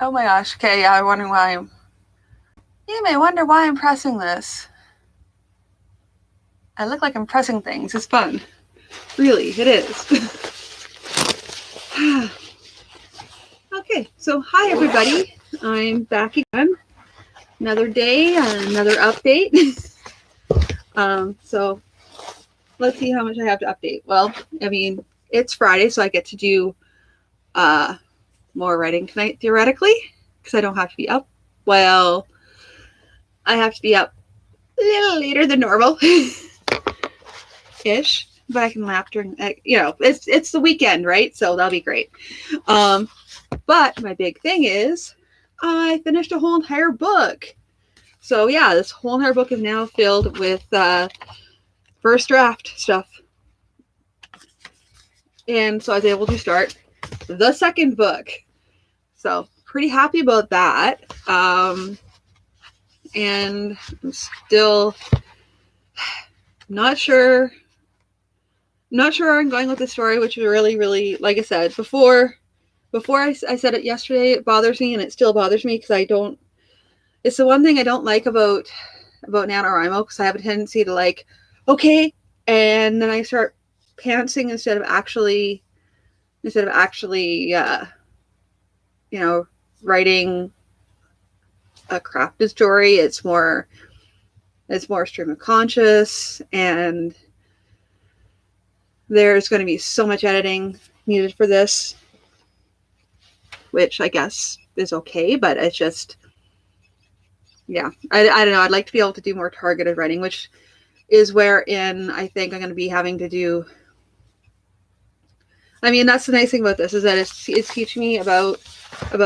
Oh my gosh. Okay, yeah, you may wonder why I'm pressing this. I look like I'm pressing things. It's fun. Really, it is. Okay, so hi everybody. I'm back again. Another day, another update. So let's see how much I have to update. Well, I mean, it's Friday, so I get to do more writing tonight, theoretically, because I don't have to be up. Well, I have to be up a little later than normal. Ish. But I can laugh during, it's the weekend, right? So that'll be great. But my big thing is I finished a whole entire book. So yeah, this whole entire book is now filled with first draft stuff. And so I was able to start the second book. So pretty happy about that. And I'm still not sure where I'm going with the story, which is really, really, like I said, before I said it yesterday, it bothers me, and it still bothers me because it's the one thing I don't like about Nanowrimo, because I have a tendency to okay, and then I start pantsing instead of actually writing a crafted story. It's more stream of conscious, and there's going to be so much editing needed for this, which I guess is okay, but it's just, yeah, I don't know. I'd like to be able to do more targeted writing, which is wherein I think I'm going to be having to do. I mean, that's the nice thing about this, is that it's teaching me about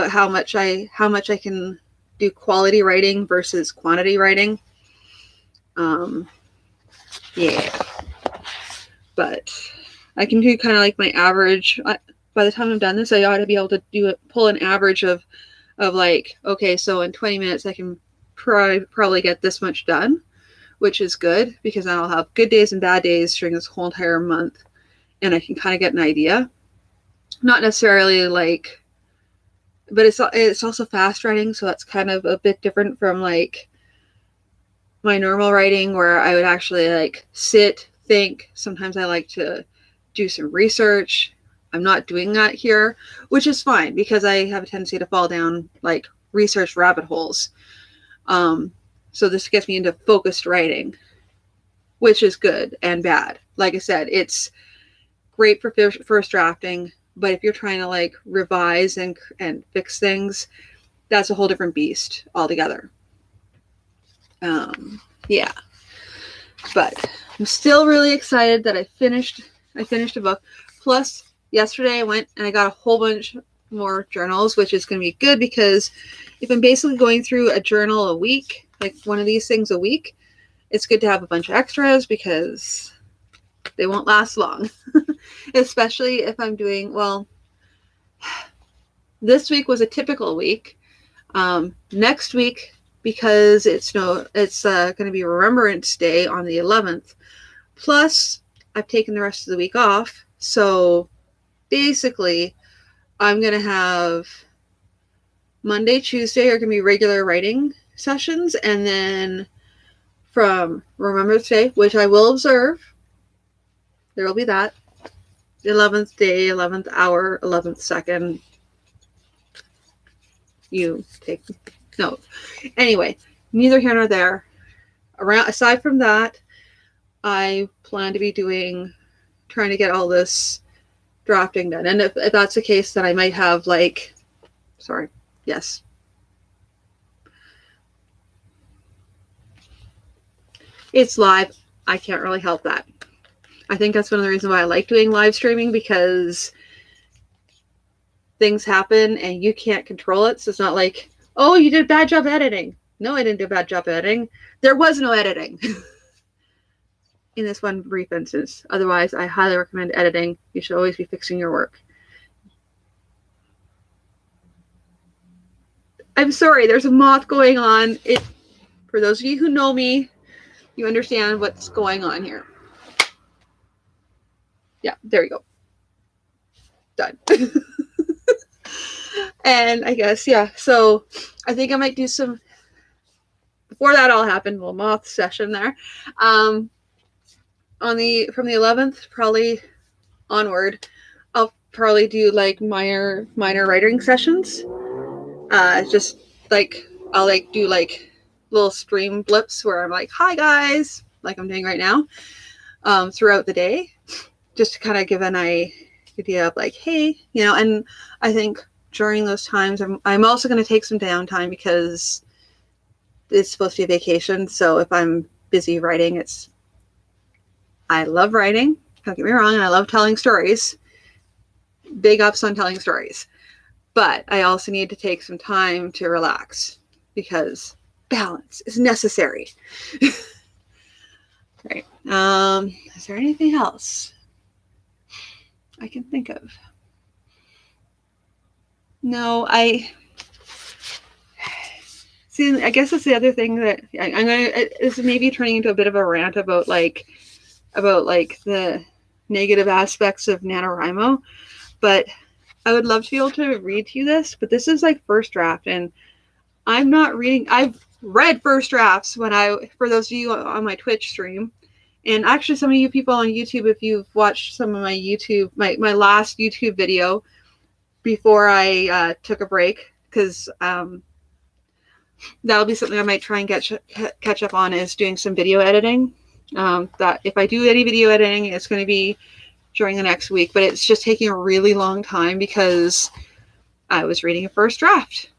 how much I can do quality writing versus quantity writing. Yeah, but I can do kind of like my average. By the time I'm done this, I ought to be able to pull an average of okay, so in 20 minutes I can probably get this much done, which is good, because then I'll have good days and bad days during this whole entire month, and I can kind of get an idea. Not necessarily but it's also fast writing, so that's kind of a bit different from my normal writing, where I would actually sit, think. Sometimes I like to do some research. I'm not doing that here, which is fine, because I have a tendency to fall down research rabbit holes. So this gets me into focused writing, which is good and bad. Like I said, it's great for first drafting, but if you're trying to revise and fix things, that's a whole different beast altogether. Yeah, but I'm still really excited that I finished a book. Plus, yesterday I went and I got a whole bunch more journals, which is going to be good, because if I'm basically going through a journal a week, one of these things a week, it's good to have a bunch of extras, because they won't last long. Especially if I'm doing, well, this week was a typical week. Next week, because it's going to be Remembrance Day on the 11th. Plus, I've taken the rest of the week off. So basically, I'm going to have Monday, Tuesday are going to be regular writing sessions. And then from Remembrance Day, which I will observe, there will be that. The 11th day, 11th hour, 11th second. You take note. Anyway, neither here nor there. Aside from that, I plan to be trying to get all this drafting done. And if that's the case, then I might have yes. It's live. I can't really help that. I think that's one of the reasons why I like doing live streaming, because things happen and you can't control it. So it's not like, oh, you did a bad job editing. No, I didn't do a bad job editing. There was no editing in this one brief instance. Otherwise, I highly recommend editing. You should always be fixing your work. I'm sorry, there's a moth going on. For those of you who know me, you understand what's going on here. Yeah, there you go. Done. And I guess, yeah. So I think I might do some, before that all happened, a little moth session there. From the 11th, probably onward, I'll probably do like minor writing sessions. Just like I'll like do like little stream blips where I'm like, "Hi guys," like I'm doing right now, throughout the day, just to kind of give an idea of like, hey, And I think during those times, I'm also going to take some downtime because it's supposed to be a vacation. So if I'm busy writing, I love writing. Don't get me wrong, and I love telling stories. Big ups on telling stories. But I also need to take some time to relax because balance is necessary. Right. Is there anything else I can think of? No, see. I guess that's the other thing that I'm gonna. This is maybe turning into a bit of a rant about the negative aspects of NaNoWriMo, but I would love to be able to read to you this. But this is like first draft, and I'm not reading. I've read first drafts for those of you on my Twitch stream, and actually some of you people on YouTube, if you've watched some of my last YouTube video before I took a break, because that'll be something I might try and catch up on, is doing some video editing. That if I do any video editing, it's going to be during the next week, but it's just taking a really long time because I was reading a first draft,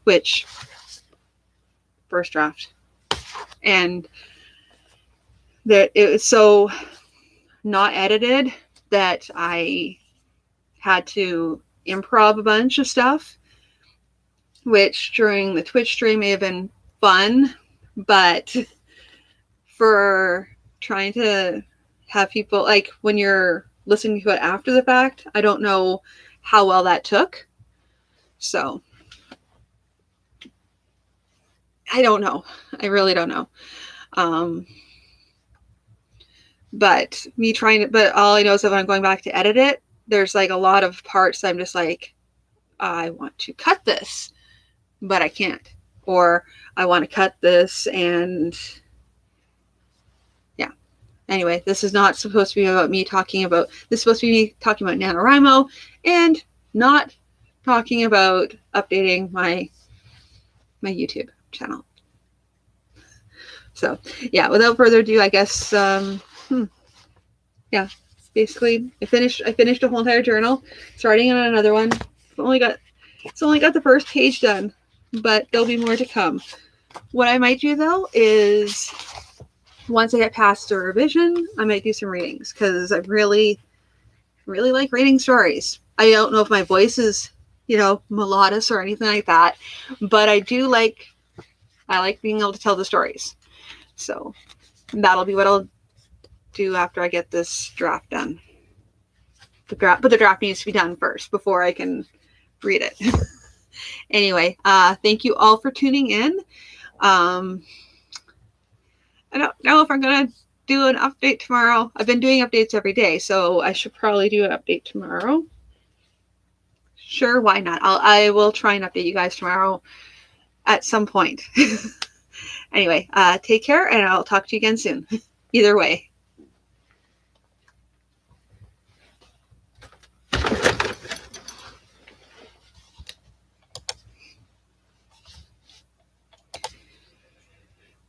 and that it was so not edited that I had to improv a bunch of stuff, which during the Twitch stream may have been fun, but for trying to have people, like when you're listening to it after the fact, I don't know how well that took. So I don't know. I really don't know. But all I know is that when I'm going back to edit it, there's like a lot of parts I'm just like, I want to cut this, but I can't. Or I want to cut this and yeah. Anyway, this is not supposed to be about me talking about, this is supposed to be me talking about NaNoWriMo and not talking about updating my YouTube channel. So yeah, without further ado, I guess, yeah, basically I finished a whole entire journal, starting on another one. It's only got the first page done, but there'll be more to come. What I might do though is once I get past the revision, I might do some readings because I really, really like reading stories. I don't know if my voice is, melodious or anything like that, but I like being able to tell the stories. So that'll be what I'll do after I get this draft done. But the draft needs to be done first before I can read it. Anyway, thank you all for tuning in. I don't know if I'm going to do an update tomorrow. I've been doing updates every day, so I should probably do an update tomorrow. Sure, why not? I will try and update you guys tomorrow at some point. Anyway, take care, and I'll talk to you again soon. Either way.